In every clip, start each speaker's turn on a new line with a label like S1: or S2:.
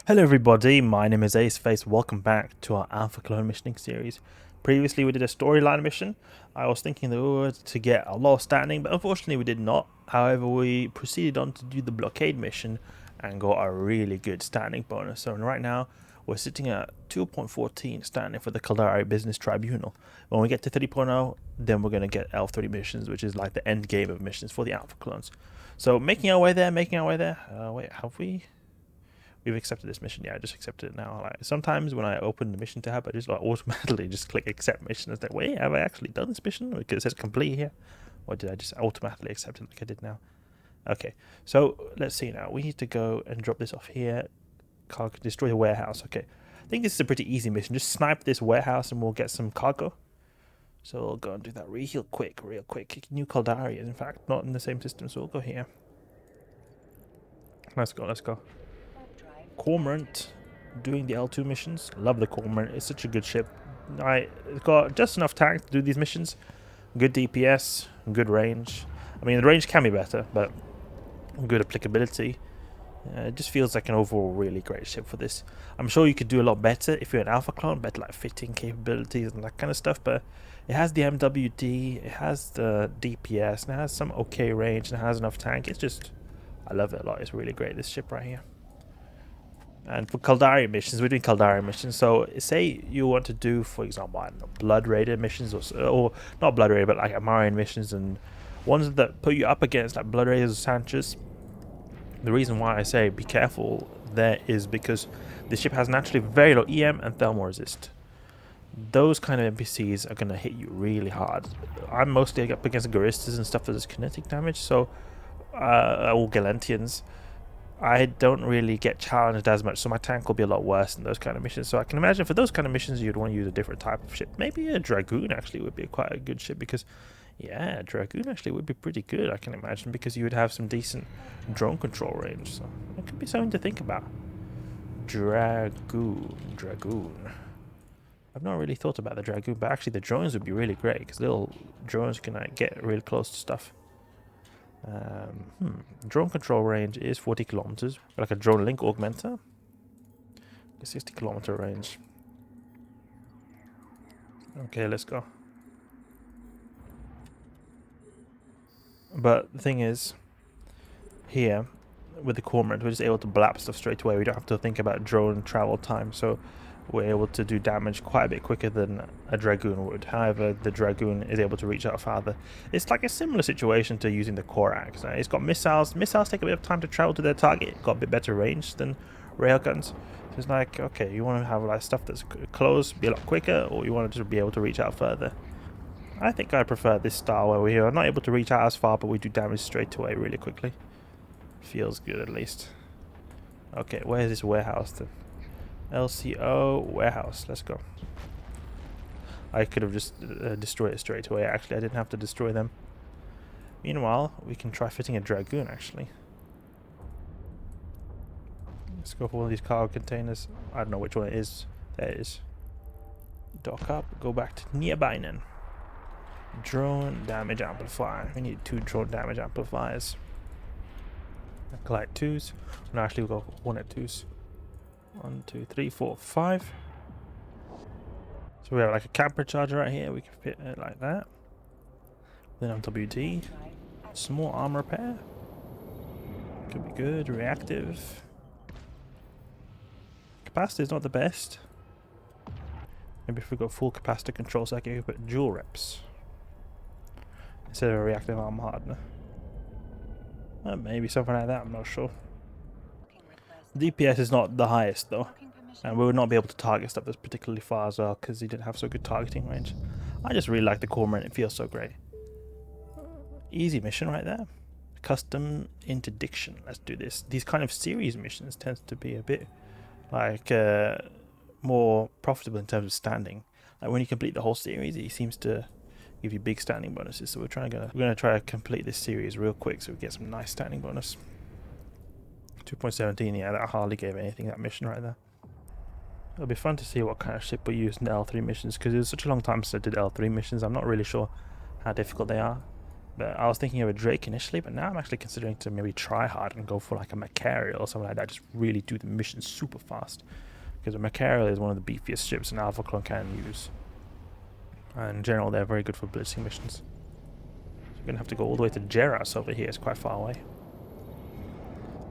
S1: Hello everybody, my name is Aceface. Welcome back to our Alpha Clone missioning series. Previously we did a storyline mission. I was thinking that we were to get a lot of standing, but unfortunately we did not. However, we proceeded on to do the blockade mission and got a really good standing bonus. So right now we're sitting at 2.14 standing for the Caldari Business Tribunal. When we get to 3.0, then we're going to get L3 missions, which is like the end game of missions for the Alpha Clones. So making our way there. Wait, have we? We've accepted this mission. Yeah, I just accepted it now. Like sometimes when I open the mission tab, I just like automatically just click accept mission. It's like, wait, have I actually done this mission? Because it says complete here. Or did I just automatically accept it like I did now? Okay, so let's see now. We need to go and drop this off here. Cargo, destroy the warehouse. Okay, I think this is a pretty easy mission. Just snipe this warehouse and we'll get some cargo. So we'll go and do that real quick. New Caldari is in fact not in the same system, so we'll go here. Let's go. Cormorant doing the L2 missions. Love the Cormorant. It's such a good ship. It's got just enough tank to do these missions. Good DPS, good range. I mean, the range can be better, but good applicability. It just feels like an overall really great ship for this. I'm sure you could do a lot better if you're an Alpha Clone, better like fitting capabilities and that kind of stuff, but it has the MWD, it has the DPS, and it has some okay range, and it has enough tank. It's just, I love it a lot. It's really great, this ship right here. And for Caldari missions, we're doing Caldari missions. So say you want to do, for example, I don't know, Blood Raider missions, or not Blood Raider, but like Amarian missions, and ones that put you up against like Blood Raiders or Sanchez. The reason why I say be careful there is because the ship has naturally very low EM and thermal resist. Those kind of NPCs are going to hit you really hard. I'm mostly up against Garistas and stuff that does kinetic damage, so or Galentians. I don't really get challenged as much, so my tank will be a lot worse in those kind of missions. So I can imagine for those kind of missions, you'd want to use a different type of ship. Maybe a Dragoon actually would be quite a good ship, because, yeah, Dragoon actually would be pretty good, I can imagine, because you would have some decent drone control range. So it could be something to think about. Dragoon. I've not really thought about the Dragoon, but actually the drones would be really great, because little drones can get really close to stuff. Drone control range is 40 kilometers, like a drone link augmenter. 60 kilometer range. Okay, let's go. But the thing is, here with the Cormorant, we're just able to blap stuff straight away. We don't have to think about drone travel time, so we're able to do damage quite a bit quicker than a Dragoon would. However, the Dragoon is able to reach out farther. It's like a similar situation to using the Corax. It's got missiles. Missiles take a bit of time to travel to their target. It's got a bit better range than railguns. So it's like, okay, you want to have like stuff that's close, be a lot quicker, or you want to just be able to reach out further. I think I prefer this style where we are not able to reach out as far, but we do damage straight away really quickly. Feels good at least. Okay, where's this warehouse then? LCO warehouse. Let's go. I could have just destroyed it straight away. Actually, I didn't have to destroy them. Meanwhile, we can try fitting a Dragoon, actually. Let's go for one of these cargo containers. I don't know which one it is. There it is. Dock up. Go back to Niederbeinen. Drone damage amplifier. We need 2 drone damage amplifiers. Collect 2s. No, actually, we'll go 1 at 2s. 1, 2, 3, 4, 5. So we have like a camper charger right here. We can fit it like that. Then MWD. Small armor repair. Could be good. Reactive. Capacity is not the best. Maybe if we got full capacitor control circuit, we put dual reps instead of a reactive armor hardener. Maybe something like that. I'm not sure. DPS is not the highest though, and we would not be able to target stuff that's particularly far as well, because he didn't have so good targeting range. I just really like the Cormorant. It feels so great. Easy mission right there. Custom interdiction. Let's do this. These kind of series missions tends to be a bit like more profitable in terms of standing. Like when you complete the whole series, it seems to give you big standing bonuses. So we're gonna try to complete this series real quick so we get some nice standing bonus. 2.17, yeah, that hardly gave anything, that mission right there. It'll be fun to see what kind of ship we use in the L3 missions, because it was such a long time since I did L3 missions. I'm not really sure how difficult they are. But I was thinking of a Drake initially, but now I'm actually considering to maybe try hard and go for like a Macarial or something like that. Just really do the mission super fast. Because a Macarial is one of the beefiest ships an Alpha Clone can use. And in general, they're very good for blitzing missions. So you're going to have to go all the way to Geras over here. It's quite far away.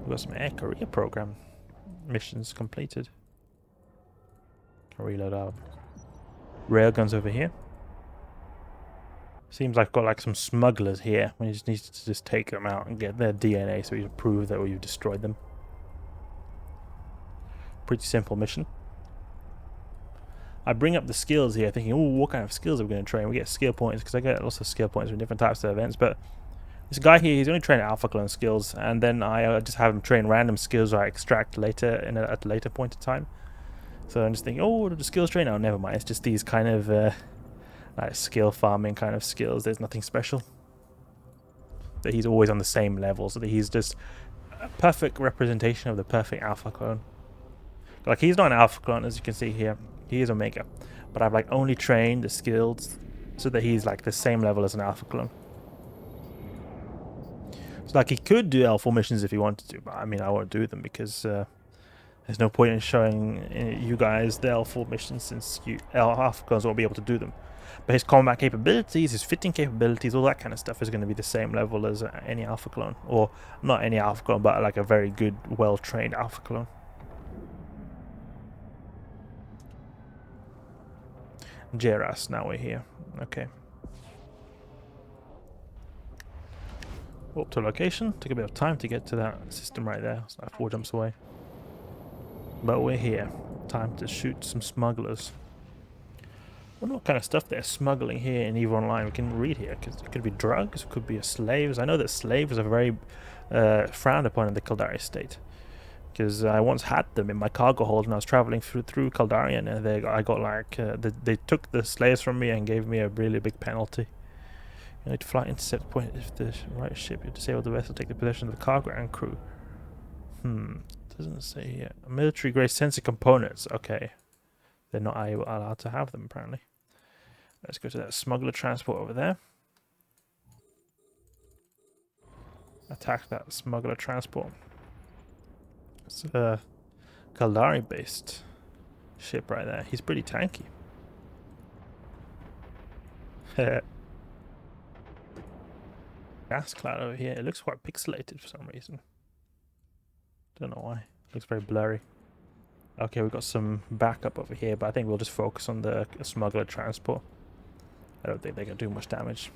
S1: We've got some Air Career Program missions completed. Can reload our railguns over here. Seems like I've got like some smugglers here. We just need to just take them out and get their DNA so we can prove that we've destroyed them. Pretty simple mission. I bring up the skills here thinking, oh, what kind of skills are we going to train? We get skill points because I get lots of skill points from different types of events, but this guy here, he's only trained Alpha Clone skills, and then I just have him train random skills I extract later at a later point in time. So I'm just thinking, oh, the skills train? Oh, never mind. It's just these kind of like skill farming kind of skills. There's nothing special. But he's always on the same level, so that he's just a perfect representation of the perfect Alpha Clone. Like, he's not an Alpha Clone, as you can see here. He is Omega. But I've like only trained the skills so that he's like the same level as an Alpha Clone. So like, he could do L4 missions if he wanted to, but I mean, I won't do them because there's no point in showing you guys the L4 missions since Alpha Clones won't be able to do them. But his combat capabilities, his fitting capabilities, all that kind of stuff is going to be the same level as any Alpha Clone. Or not any Alpha Clone, but like a very good, well-trained Alpha Clone. Geras, now we're here. Okay. Up to location. Took a bit of time to get to that system right there. It's like 4 jumps away. But we're here. Time to shoot some smugglers. I wonder what kind of stuff they're smuggling here in EVE Online. We can read here, because it could be drugs, it could be slaves. I know that slaves are very frowned upon in the Caldari state. Because I once had them in my cargo hold when I was traveling through Caldari, and I got like... they took the slaves from me and gave me a really big penalty. You need to fly intercept point if the right ship. You disable the vessel, take the possession of the cargo and crew. Doesn't say here. Military grade sensor components. Okay. They're not allowed to have them, apparently. Let's go to that smuggler transport over there. Attack that smuggler transport. It's a Caldari based ship right there. He's pretty tanky. Gas cloud over here. It looks quite pixelated for some reason. Don't know why. It looks very blurry. Okay, we've got some backup over here, but I think we'll just focus on the smuggler transport. I don't think they can do much damage.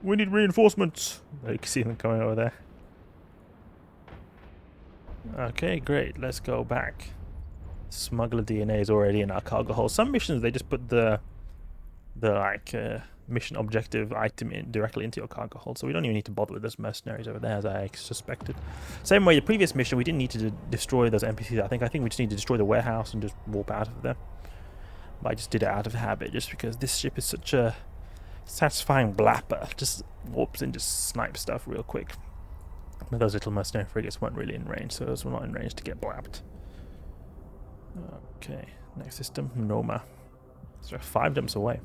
S1: We need reinforcements! You can see them coming over there. Okay, great. Let's go back. Smuggler DNA is already in our cargo hold. Some missions, they just put the mission objective item directly into your cargo hold, so we don't even need to bother with those mercenaries over there, as I suspected. Same way, the previous mission, we didn't need to destroy those NPCs. I think we just need to destroy the warehouse and just warp out of there. But I just did it out of habit, just because this ship is such a satisfying blapper. Just warps and just snipes stuff real quick. But those little mercenary frigates weren't really in range, so those were not in range to get blapped. Okay, next system, Noma. So 5 jumps away.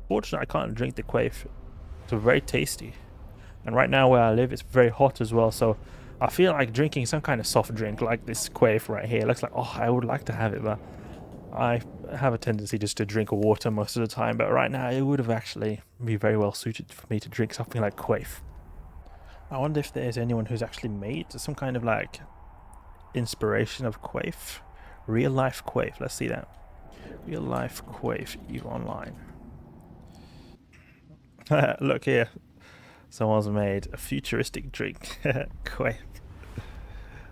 S1: Fortunately, I can't drink the Quafe. It's very tasty. And right now where I live, it's very hot as well, so I feel like drinking some kind of soft drink like this Quafe right here. It looks like, oh, I would like to have it, but I have a tendency just to drink water most of the time. But right now, it would have actually be very well suited for me to drink something like Quafe. I wonder if there's anyone who's actually made some kind of like inspiration of Quafe. Real life Quafe, let's see that. Real life Quafe, EVE Online. Look here. Someone's made a futuristic drink. Quafe.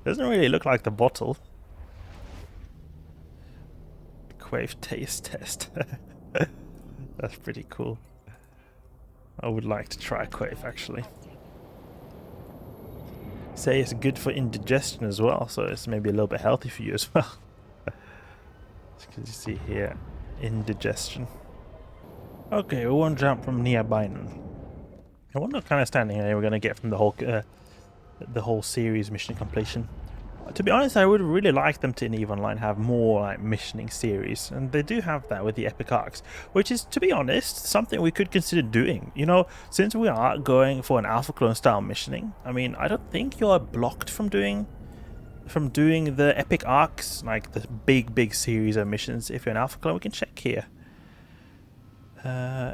S1: Doesn't really look like the bottle. Quafe taste test. That's pretty cool. I would like to try Quafe actually. Say it's good for indigestion as well, so it's maybe a little bit healthy for you as well. As you see here, indigestion. Okay, we won't jump from nearby. I wonder what kind of standing we're going to get from the whole series mission completion. To be honest, I would really like them to in EVE Online have more like missioning series, and they do have that with the epic arcs, which is, to be honest, something we could consider doing. You know, since we are going for an alpha clone style missioning, I mean, I don't think you're blocked from doing the epic arcs, like the big series of missions. If you're an alpha clone, we can check here.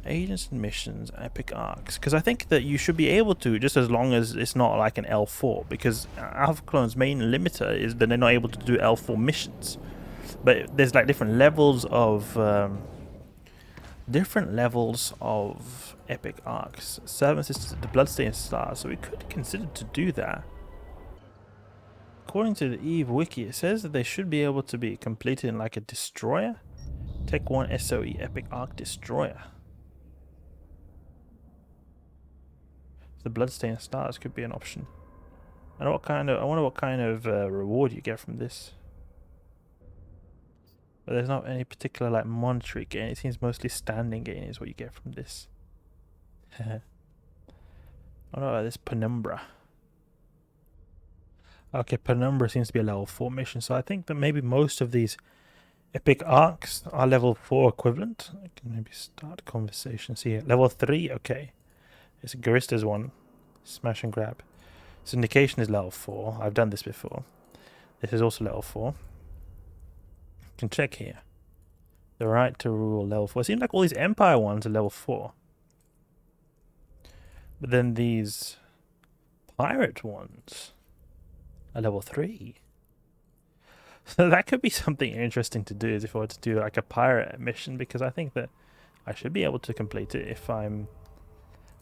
S1: Agents and missions, epic arcs, because I think that you should be able to, just as long as it's not like an L4, because alpha clone's main limiter is that they're not able to do L4 missions. But there's like different levels of epic arcs. Servant Sisters, the Bloodstained Stars, so we could consider to do that. According to the EVE wiki, it says that they should be able to be completed in like a destroyer. Tech 1 SOE Epic Arc Destroyer. The Bloodstained Stars could be an option. I wonder what kind of reward you get from this. But there's not any particular like monetary gain. It seems mostly standing gain is what you get from this. I don't know about this Penumbra. Okay, Penumbra seems to be a level 4 mission, so I think that maybe most of these epic arcs are level 4 equivalent. I can maybe start conversations here. Level 3, okay. It's a Garista's one. Smash and grab. Syndication is level 4. I've done this before. This is also level 4. You can check here. The right to rule, level 4. It seems like all these Empire ones are level 4. But then these pirate ones are level 3. So that could be something interesting to do, is if I were to do like a pirate mission, because I think that I should be able to complete it if I'm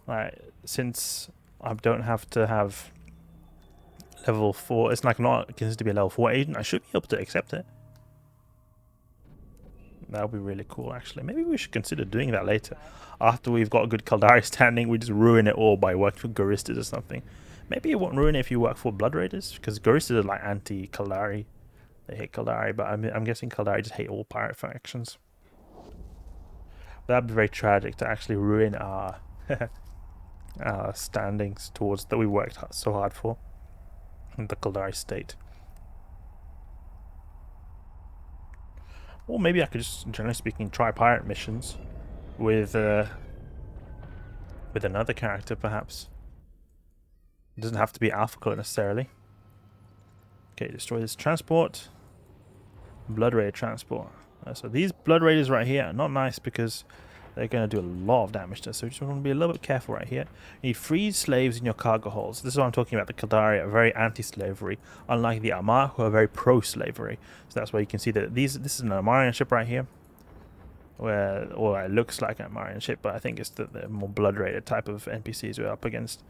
S1: like, since I don't have to have level 4, it's like not considered to be a level 4 agent, I should be able to accept it. That would be really cool, actually. Maybe we should consider doing that later. After we've got a good Caldari standing, we just ruin it all by working for Garistas or something. Maybe it won't ruin it if you work for Blood Raiders, because Garistas are like anti-Caldari. They hate Caldari, but I'm guessing Caldari just hate all pirate factions. That'd be very tragic to actually ruin our our standings towards that we worked so hard for in the Caldari state. Or maybe I could just, generally speaking, try pirate missions with another character, perhaps. It doesn't have to be Alpha Clone necessarily. Okay, destroy this transport. Blood Raider transport. So these Blood Raiders right here are not nice because they're going to do a lot of damage to us. So you just want to be a little bit careful right here. You need freed slaves in your cargo holds. This is what I'm talking about. The Caldari are very anti-slavery, unlike the Armar, who are very pro-slavery. So that's why you can see that this is an Armarian ship right here, or it looks like an Armarian ship, but I think it's the more Blood Raider type of NPCs we're up against.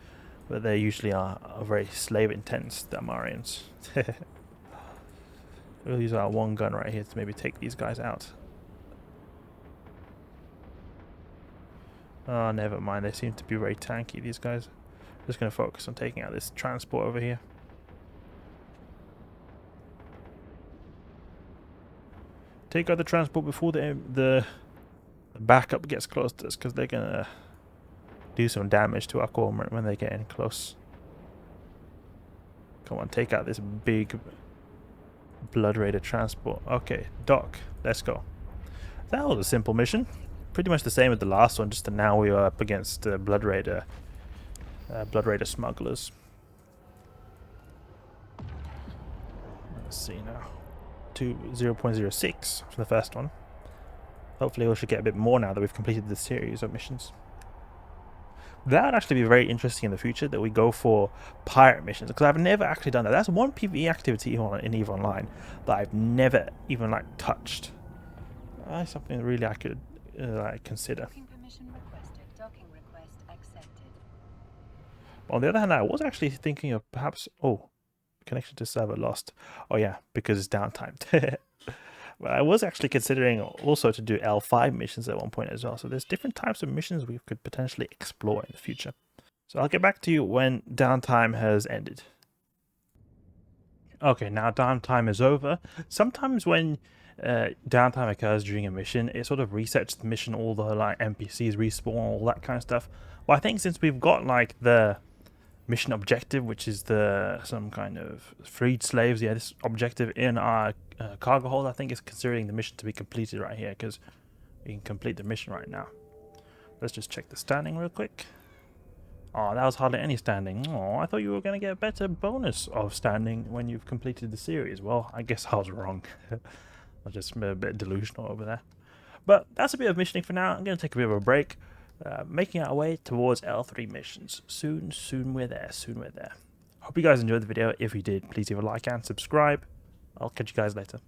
S1: But they usually are very slave intense, the Armarians. We'll use our one gun right here to maybe take these guys out. Oh, never mind. They seem to be very tanky, these guys. Just going to focus on taking out this transport over here. Take out the transport before the backup gets close to us, because they're going to do some damage to our Cormorant when they get in close. Come on, take out this big Blood Raider transport. Okay, dock. Let's go. That was a simple mission. Pretty much the same as the last one, just that now we are up against Blood Raider smugglers. Let's see now. 0.06 for the first one. Hopefully we should get a bit more now that we've completed this series of missions. That would actually be very interesting in the future, that we go for pirate missions, because I've never actually done that. That's one PvE activity in EVE Online that I've never even like touched. That's something that really I could consider. But on the other hand, I was actually thinking of perhaps connection to server lost. Oh yeah, because it's downtime. But I was actually considering also to do L5 missions at one point as well. So there's different types of missions we could potentially explore in the future. So I'll get back to you when downtime has ended. Okay, now downtime is over. Sometimes when downtime occurs during a mission, it sort of resets the mission, all the like NPCs respawn, all that kind of stuff. Well, I think since we've got like the mission objective, which is some kind of freed slaves. Yeah, this objective in our cargo hold, I think, is considering the mission to be completed right here, because we can complete the mission right now. Let's just check the standing real quick. Oh, that was hardly any standing. Oh, I thought you were going to get a better bonus of standing when you've completed the series. Well, I guess I was wrong. I was just a bit delusional over there. But that's a bit of missioning for now. I'm going to take a bit of a break. Making our way towards L3 missions. Soon we're there. Hope you guys enjoyed the video. If you did, please leave a like and subscribe. I'll catch you guys later.